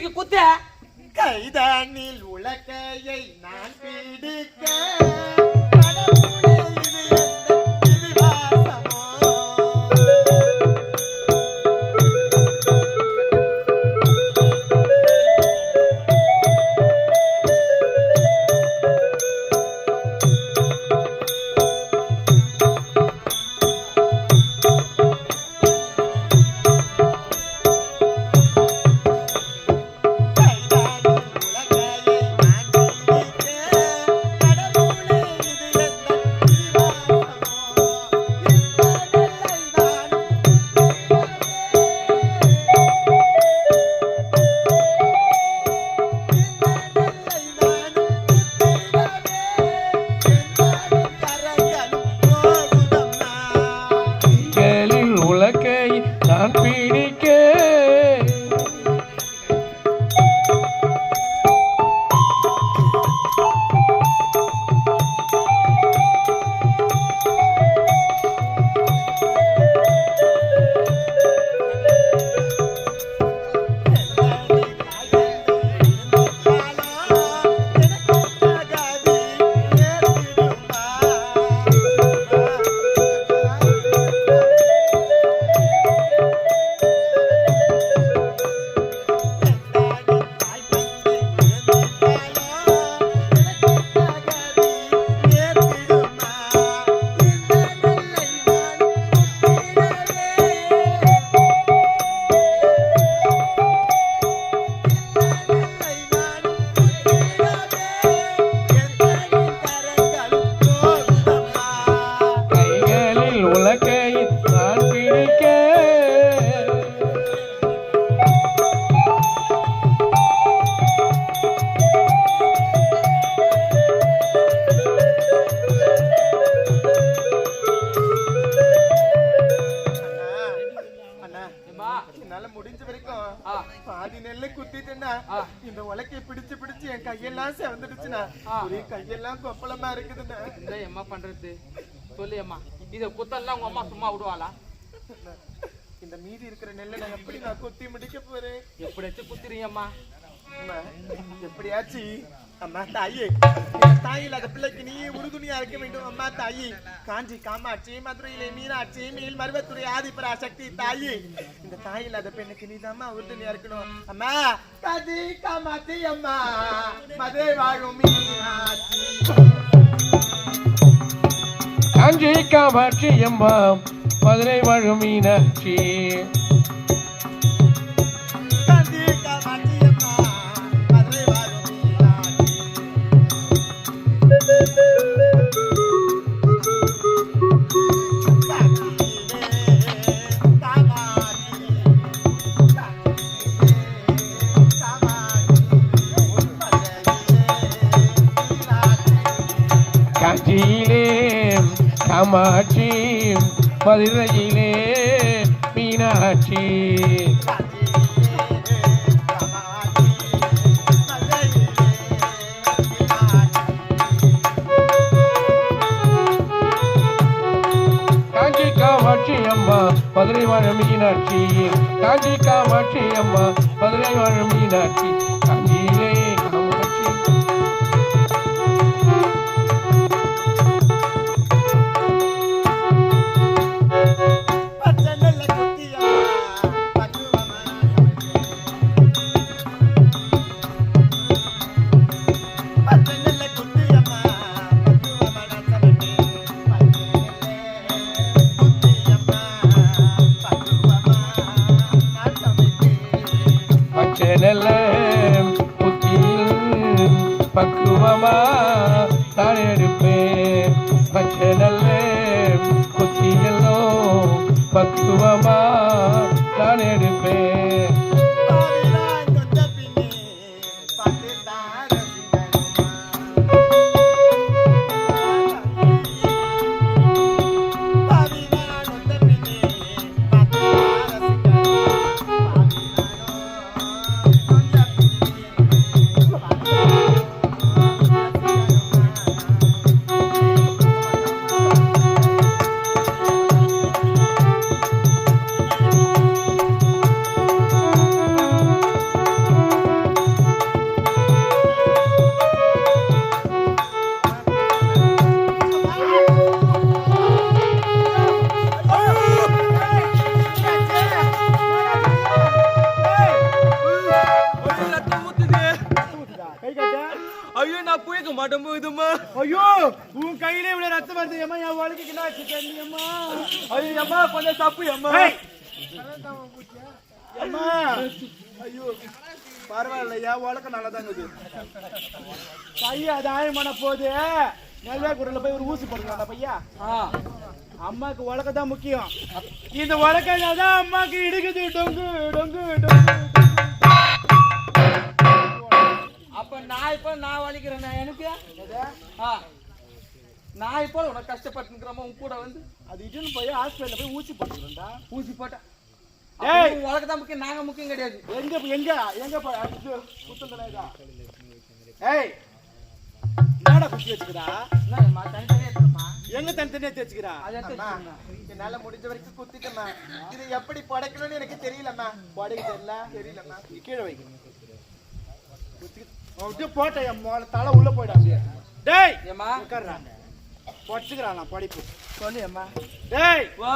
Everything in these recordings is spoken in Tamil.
தூக்கி குத்த. கைதானில் உலக்கையை நான் பிடிக்க இந்த உலக்கைய பிடிச்சு பிடிச்சு என் கையெல்லாம் செவந்துடுச்சுனா ஒரே கையெல்லாம் கொப்பளமா இருக்குதுண்ணா. என்ன பண்றது சொல்லு அம்மா. இத குத்தெல்லாம் உங்க அம்மா சும்மா விடுவாளா? இந்த மீதி இருக்கிற நெல்லை நான் எப்படி நான் குத்தி முடிக்க போறேன்? எப்படியாச்சும் குத்திரீங்க அம்மா. எப்படியாச்சு அம்மா தாயே, தாய் இல்லாத பிள்ளைக்கு நீ உறுதுணையா இருக்க வேண்டும். அம்மா தாயி, காஞ்சி காமாட்சி, மதுரையிலே மீனாட்சி, மேல் மருவத்துறை ஆதிபராசக்தி தாயி, இந்த தாய் இல்லாத பெண்ணுக்கு நீ தான் உறுதுணையா இருக்கணும். அம்மா காஞ்சி காமாட்சி, அம்மா மதுரை வாழும் மீனாட்சி, காஞ்சி காமாட்சி, அம்மா மதுரை வாழும் மீனாட்சி, காஞ்சியிலே காமாட்சி, மதுரையிலே மீனாட்சி, காஞ்சி காமாட்சி அம்மா மதுரை வாழும் மீனாட்சி, காஞ்சி காமாட்சி அம்மா மதுரை வாழும் மீனாட்சி, காஞ்சியிலே காமாட்சி. பக்குவமா நான் எடுப்பேன், பச்சை நல்ல குத்தியல்லோ பக்குவமா நான் எடுப்பேன். ஐயோ நான் போய்க்க மாட்டேன் போகுதும்மா. ஐயோ உன் கையிலே இவ்வளவு ரத்தம் வருது அம்மா என் வாழ்க்கைக்கு என்ன ஆச்சு தெரியலையம்மா. ஐயோ அம்மா கொஞ்சம் தப்பு அம்மா. அம்மா ஐயோ பரவாயில்ல என் வாழ்க்கை நல்லா தாங்க இது. பையா அது ஆயமான போது நல்வா குரல்ல போய் ஒரு ஊசி போடுங்க பையா. அம்மாக்கு உலக தான் முக்கியம். இந்த உலக தான் அம்மாக்கு இடுக்குது டொங்கு டொங்கு டொங்கு. அப்ப நான் வலிக்கிறேன் எனக்கு. நான் இப்போ உனக்கு கஷ்டப்பட்டுக்கிறோமா உன் கூட வந்து அது இட்டுன்னு போய் ஹாஸ்பிட்டல்ல போய் ஊசி போட்டுக்கிறேன்டா. ஊசி போட்டேன். ஏய் உனக்கு தான் முக்கியம், நாங்க முக்கியம் கிடையாது. எங்க எங்க எங்க போய் குத்துந்தலைதா. ஏய் என்னடா குத்தி வச்சுக்கிறா? என்னம்மா தனித்தனியா எடுத்துமா? எங்க தனித்தனியா தேச்சுக்கிறா? அதை எடுத்து என்னால முடிஞ்ச வரைக்கும் குத்திட்டேம்மா. இது எப்படி படைக்கணும்னு எனக்கு தெரியலம்மா. படைக்க தெரியலம்மா. கீழே வைக்கணும். அப்படியே போட்டேன் என் மோளை தலை உள்ள போயிடும் அப்படியே. டேய் ஏம்மா உட்கார்றா. பொச்சுக்கிறான் நான் படிப்பு சொல்லு அம்மா. டேய் ஓ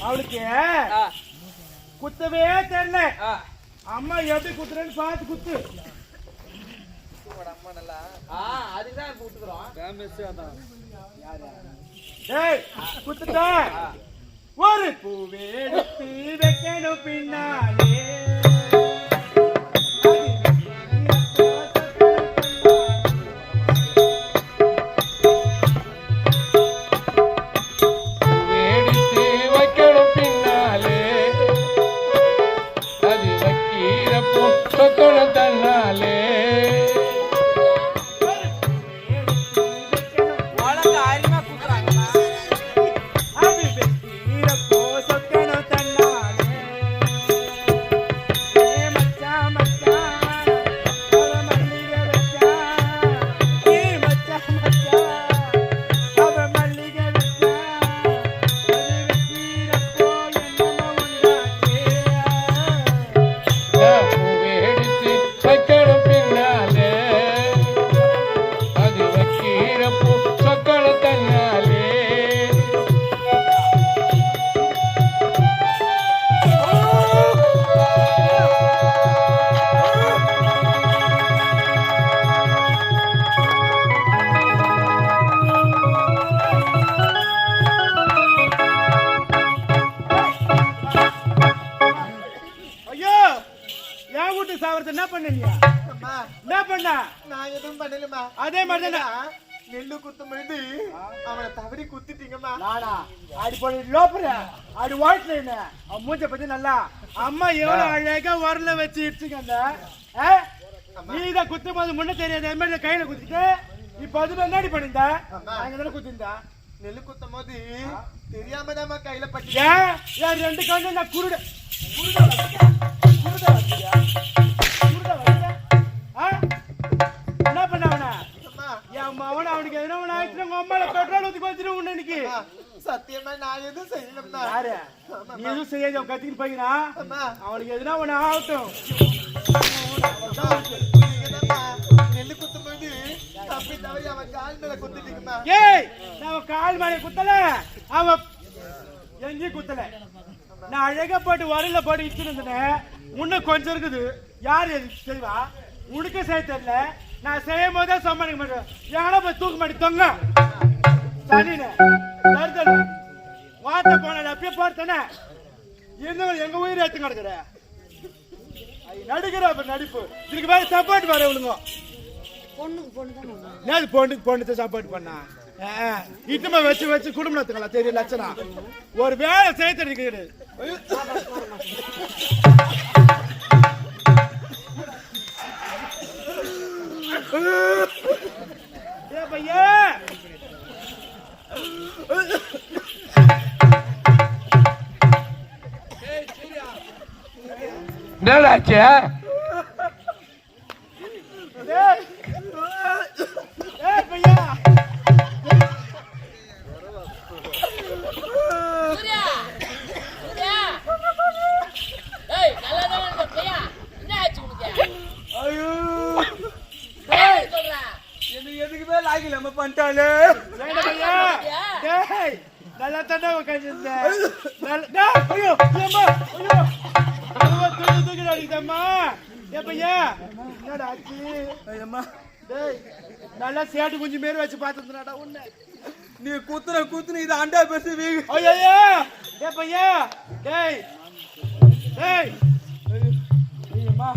அவளுக்கு குத்தவே தெரியல. அம்மா எப்படி குத்துறேன்னு பார்த்து குத்து. அம்மா நல்லா அதுக்குதான் கூட்டுக்கிறோம். டேய் குத்துட்ட ஒரு பூவே எடுத்து வைக்கணும் பின்னாலே. அதே மாதிரி நெல்லு குத்தும் பொழுது அவனை தவறி குத்திட்டீங்கம்மா. நானா அடி போய் லோப்புற அடி வாட்ல அவன் மூஞ்ச பத்தி நல்லா அம்மா எவ்வளவு அழகா வரல வச்சு இடிச்சுங்க. நீதான் குத்தும் போது முன்ன தெரியாது மாதிரி கையில குத்திட்டு இப்ப அது முன்னாடி பண்ணிருந்தா அங்கதானே குத்திருந்தா. நெல்லு குத்தும் போது தெரியாம தான் கையில பட்டி. ஏன் ரெண்டு கண்ணு நான் குருட என்ன பண்ண அவன என் அவன அவனுக்கு எதுனா ஒண்ணு ஆயிடுச்சு உங்க அம்மால பெட்ரோல் ஊத்தி வச்சிருவோம் இன்னைக்கு. சத்தியமா நான் எதுவும் செய்யலம்மா. யாரு நீ எதுவும் செய்யாத கத்திட்டு போய்க்கிறா. அவனுக்கு எதுனா ஒண்ணு ஆகட்டும். நெல்லு குத்தும் போது தப்பி தவறி அவன் கால் மேல குத்திட்டீங்கம்மா. ஏய் நான் கால் மேல குத்தல அவன் எங்கேயும் குத்தல. நான் அழகா போட்டு வரல போட்டு இச்சுன்னு இருந்தேன். முன்ன கொஞ்சம் இருக்குது யாரு செய்வா உனக்கு செய்ய தெரியல. நான் செய்யும் போதே சமாளிக்க மாட்டேன். எங்கன்னா போய் தூக்க மாட்டேன் தொங்க சரின்னு வார்த்தை போன அப்படியே போறதானே இருந்தவங்க எங்க உயிர் ஏத்து கிடக்குற நடிக்கிற அப்ப நடிப்பு. இதுக்கு மேல சப்போர்ட் வர இவளுங்க பொண்ணுக்கு பொண்ணு சப்போர்ட் பண்ணா இட்டுமா வச்சு வச்சு குடும்பம் நடத்துக்கலாம் தெரிய லட்சணம். ஒரு வேலை செய்ய தெரியுது. பையா என்னடாச்சு? எதுக்குமே லாகில நம்ம பண்ணிட்டாலே நல்லா தண்டா உட்காந்துருந்தேன். என்னடா ஆச்சு? டேய் நல்லா சேட்டு குஞ்சு மாரி வச்சு பார்த்துடா உன்னை. நீ குத்துன இது அண்டா பேசு வீ- ஐயோ டேய் பையா டேய் டேய் ஐயம்மா,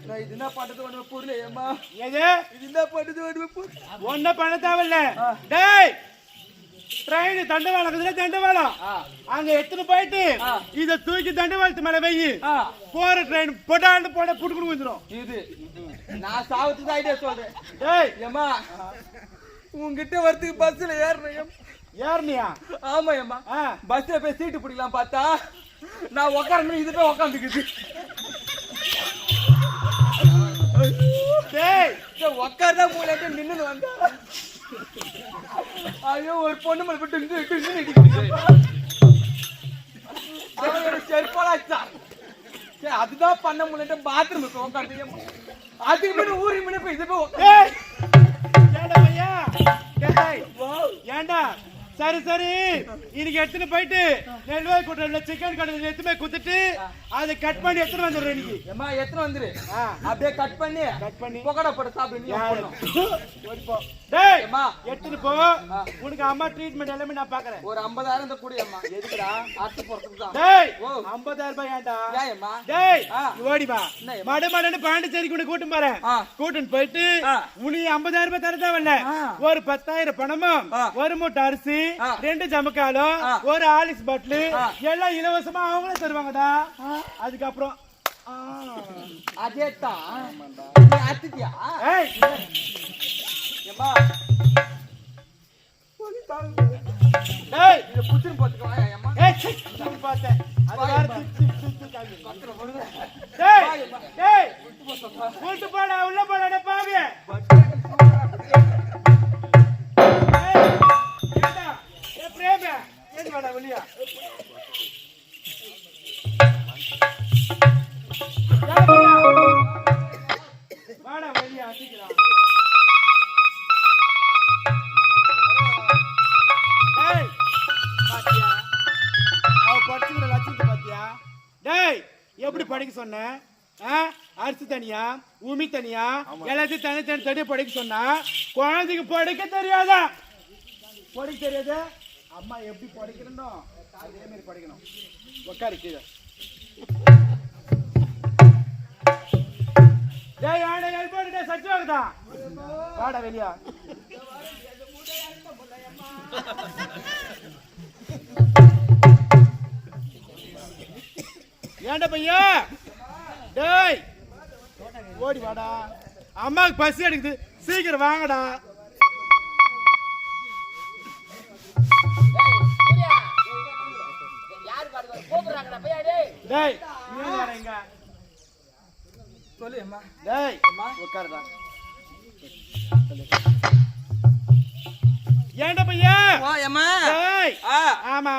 நான் இது என்ன பண்றது ஒண்ணு புரியல ஏம்மா. ஏது இது என்ன பண்றது ஒண்ணு புரியல. ஒன்ன பண்ண தேவையில்ல. டேய் ட்ரெயின் தண்டவாளம் தண்டவாளம் அங்க எடுத்துட்டு போயிட்டு இத தூக்கி தண்டவாளத்து மேல வை. போற ட்ரெயின் பொட்டாண்டு போட புடுக்குன்னு வந்துரும். இது நான் சாவத்துக்கு ஐடியா சொல்றேன். டேய் ஏம்மா, உங்ககிட்ட வரதுக்கு பஸ்ல ஏறணும். ஏறனியா? ஆமா ஏம்மா, பஸ்ல போய் சீட்டு பிடிக்கலாம் பார்த்தா நான் உட்காரணும், இது போய் உட்காந்துக்குது. டேய் உட்கார்ந்தா மூலையிட்ட நின்னு வந்தா ஐயோ ஒரு பொண்ணு மேல போட்டு செருப்பாளாச்சா. அதுதான் பண்ண முடியல. பாத்ரூம் உட்காந்து அதுக்கு மேல ஊறி மணி போய் இது போய் ஏண்டா பையா டேய் ஏண்டா சரி சரி இன்னைக்கு எடுத்துட்டு போயிட்டு நெல்வாய் கூட்டல சிக்கன் கடையில எடுத்து போய் குத்துட்டு அதை கட் பண்ணி எடுத்துட்டு வந்துடுறேன் இன்னைக்கு. ஏம்மா எத்தனை வந்துரு அப்படியே கட் பண்ணி பக்கோடா போட்டு சாப்பிடு. நீ ஓடிப்போ. டேய் ஏம்மா எடுத்துட்டு போ. உனக்கு அம்மா ட்ரீட்மெண்ட் எல்லாமே நான் பாக்குறேன். ஒரு 50,000 இந்த கூடி அம்மா. எதுக்குடா? ஆத்து போறதுக்கு தான். டேய் 50,000 ரூபாய் ஏண்டா? ஏம்மா டேய் ஓடி வா. மடமடன்னு பாண்டிச்சேரிக்கு உன்னை கூட்டிட்டு போறேன். கூட்டிட்டு போயிட்டு உனி 50,000 ரூபாய் தர தேவையில்ல. ஒரு 10,000 பணமும் ஒரு மூட்டை அரிசி 2 ஜமக்காலும் ஒரு ஆலிஸ் பாட்டில் எல்லாம் இலவசமா அவங்களே தருவாங்கடா. அதுக்கப்புறம் அதேதான் அத்தியா. ஏம்மா டேய் இத புடிச்சு போட்டுக்கவா ஏம்மா. நான் பார்த்தேன் அது வேற திக்கு காமி கத்துற வருது. டேய் டேய் கூட்டி போடா உள்ள போடா பாவி. வெளியா வாடா வெளியா சீக்கிரம். டேய் பாத்தியா அவ படிச்சுக்கிற லட்சத்தை பாத்தியா? டேய் எப்படி படிக்க சொன்ன? அரிசி தனியா உமி தனியா எல்லாத்தையும் தனி தனியா படிக்க சொன்னா குழந்தைக்கு படிக்க தெரியாதா? படிக்க தெரியாத அம்மா எப்படி படிக்கணும் அதே மாதிரி படிக்கணும். உட்காரு கீழே. டேய் ஆடை எல்போடே சச்சு வாங்கடா. வாடா வெளியா. ஏண்டா பையா டேய் ஓடி வாடா. அம்மாவுக்கு பசி எடுக்குது சீக்கிரம் வாங்கடா. டேய் நீ வரேங்க சொல்லு அம்மா. டேய் உட்காருடா. ஏண்டா பையா ஏம்மா. டேய் ஆமா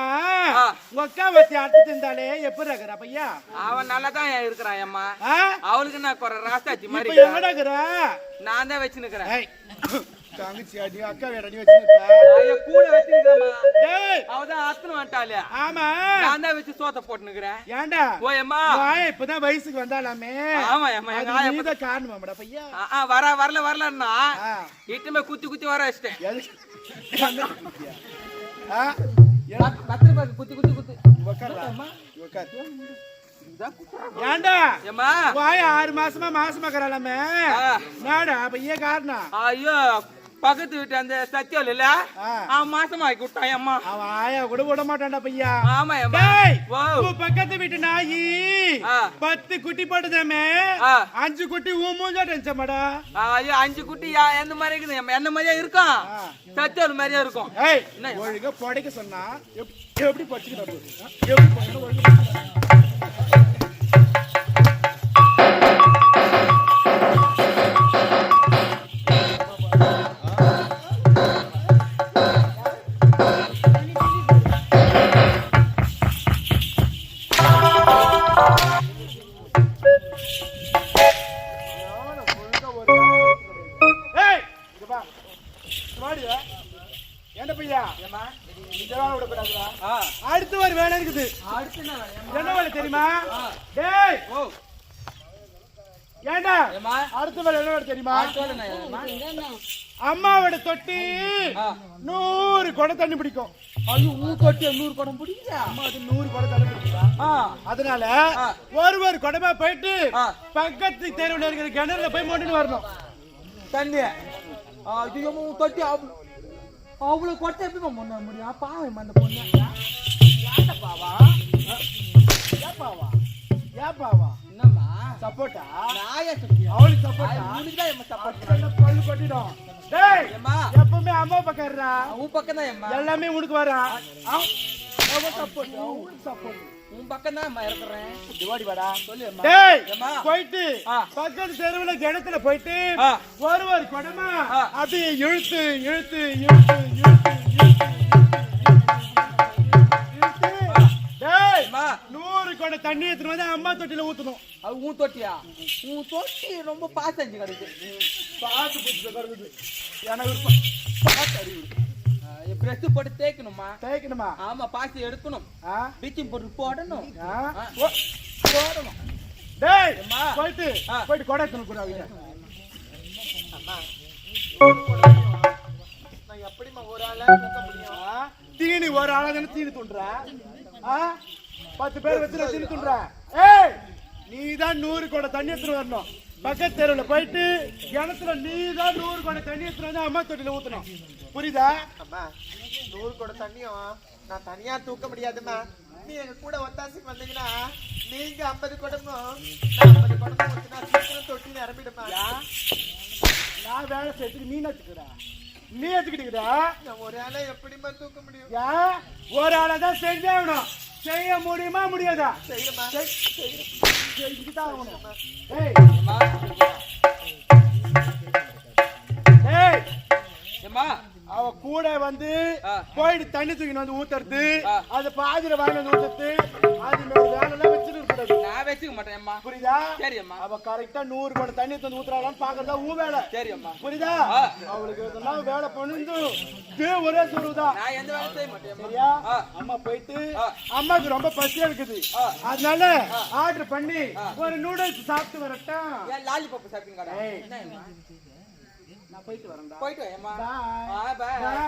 உக்கா வத்தி அட்டு திண்டாலே எப்படி இருக்கற பையா? அவன் நல்லா தான் இருக்கறான் அம்மா. அவளுக்கு நான் குற ராசாச்சி மாதிரி. இப்ப எங்கடா இருக்கற? நான் தான் வெச்சு நிக்கறேன். டேய் தங்கச்சி அடி அக்கா வேறடி வெச்சு நிக்கற. ஐயோ கூட வெச்சு நிக்கறமா. டேய் அவதான் அத்தன வந்துட்டாளே. ஆமா நான் தான் வெச்சு சோத்த போட்டு நிக்கறேன். ஏண்டா ஓயம்மா வாயே இப்பதான் வயசுக்கு வந்தாலாமே. ஆமா அம்மா எங்க ஆயா நீத காரணமாடா பையா. வரலன்னா இட்டுமே குத்தி வர வச்சிட்டேன். கத்திரி குத்தி உட்காருடா உட்காரு. ஏண்டா ஏம்மா வாய 6 மாசமா மாசமாக்கறாலாமே. நாடா பையா காரணம். ஐயோ பக்கத்து வீட்டு அந்த சத்தியம் இல்ல அவன் மாசமா ஆக்கி விட்டான் அம்மா. அவன் ஆயா கூட விட மாட்டான்டா பையா. ஆமா டேய் பக்கத்து வீட்டு நாயி 10 குட்டி போடுதாமே 5 குட்டி மூஞ்சாட்ட இருந்துச்சமாடா. ஐயோ 5 குட்டி எந்த மாதிரி இருக்குது? எந்த மாதிரியா இருக்கும்? சத்தியம் மாதிரியா இருக்கும். ஏய் ஒழுங்கா படைக்க சொன்னா எப்படி படிச்சுக்கிட்டா எப்படி பண்ணணும் ஒழுங்கா. அடுத்து ஒரு வேலை இருக்குது. என்ன வேலை தெரியுமா? டேய் ஏண்டா ஏம்மா அடுத்த வேலை என்ன தெரியுமா? சொல்லுண்ணா ஏம்மா. அம்மாவோட தொட்டி ஆ. 100 குடம் தண்ணி பிடிக்கும். ஐயோ ஊ தொட்டி 100 குடம் பிடிக்குதா? அம்மா அது 100 குடம் தண்ணி பிடிக்குதா? அதனால ஒரு குடமா போயிட்டு பக்கத்து தெருவில் இருக்கிற கிணறுல போய் மோண்டிட்டு வரணும் தண்ணி. ஐயோ ஊ தொட்டி அவ்வளவு கொட்டை எப்படி பண்ண முடியும்? பாவம் அந்த பொண்ணு. ஏப்பாவா ஏப்பாவா என்னம்மா சப்போட்டா நாயா சொல்லி அவளுக்கு சப்போட்டா உனக்குதான் எம்மா சப்போர்ட். பல்லு கொட்டிடும். டேய் ஏம்மா எப்பவுமே அம்மா பக்கம் இருடா. உன் பக்கம் தான் எம்மா. எல்லாமே உனக்கு வரா. சப்போர்ட் அவளுக்கு சப்போர்ட். உன் பக்கம் தான் அம்மா இருக்கிறேன். திவாடி வாடா. சொல்லு அம்மா. டேய் ஏம்மா போயிட்டு பக்கத்து தெருவுல கிணத்துல போயிட்டு ஒரு குடமா அப்படியே இழுத்து இழுத்து இழுத்து இழுத்து இழுத்து டேய் 100 குடம் தண்ணி எடுத்துட்டு வந்து அம்மா தொட்டில ஊத்தணும். அது உன் தொட்டியா? உன் தொட்டி ரொம்ப பாஸ் செஞ்சு கிடக்கு. பாத்து புடிச்சு கிடக்குது. எனக்கு பாத்து அறிவு. பிரஷ் போட்டு தேய்க்கணுமா? தேய்க்கணுமா? ஆமா பாசி எடுக்கணும். பீச்சிங் பவுடர் போடணும். போடணும். டேய் போயிட்டு குடம் எடுத்துன்னு கூட அவங்க. நான் எப்படிமா ஒரு ஆளா தூக்க முடியும்? தீனி ஒரு ஆளா தானே தீனி துண்டுற? 10 பேர் வச்சு தீனி துண்டுற. ஏய் நீதான் 100 குடம் தண்ணி எடுத்துட்டு வரணும். பக்கத்து தெருவில் போயிட்டு கிணத்துல நீதான் 100 குடம் தண்ணி எடுத்துட்டு வந்து அம்மா தொட்டில ஊத்தணும். புரியுதா? அம்மா 100 குடம் தண்ணியும் நான் தனியா தூக்க முடியாதுமா. நீ எங்க கூட ஒத்தாசிக்கு வந்தீங்கன்னா நீங்க 50 குடமும் நான் 50 குடமும் ஊத்தினா சீக்கிரம் தொட்டி நிரம்பிடுமா. நான் வேலை செய்யறதுக்கு நீ நச்சுக்கிறா. நீ எடுத்துக்கிட்டா நான் ஒரு ஆளை எப்படிமா தூக்க முடியும்? ஒரு ஆளை தான் செஞ்சே ஆகணும். செய்ய முடியுமா முடியாதா? செய்யணுமா? செஞ்சுதான் ஆகணும். ஏம்மா அவ கூட வந்து போயிட்டு தண்ணி தூக்கிட்டு வந்து ஊத்துறது, அது பாதியில வாங்கி வந்து ஊத்துறது, அது வேலை எல்லாம் வச்சுட்டு இருக்கூடாது. நான் வச்சுக்க மாட்டேன் அம்மா. புரியுதா? சரி அம்மா. அவ கரெக்டா 100 குடம் தண்ணி தந்து ஊத்துறாளான்னு பாக்குறதா ஊ வேலை. சரி அம்மா. புரியுதா? அவளுக்கு இதெல்லாம் வேலை பண்ணிருந்து ஒரே சொல்லுதான். நான் எந்த வேலை செய்ய மாட்டேன். சரியா? அம்மா போயிட்டு அம்மாக்கு ரொம்ப பசியா இருக்குது. அதனால ஆர்டர் பண்ணி ஒரு நூடுல்ஸ் சாப்பிட்டு வரட்டா. லாலிபாப் சாப்பிடுங்க. நான் போயிட்டு வரேன்டா. போயிட்டு வாம்மா. Bye bye by.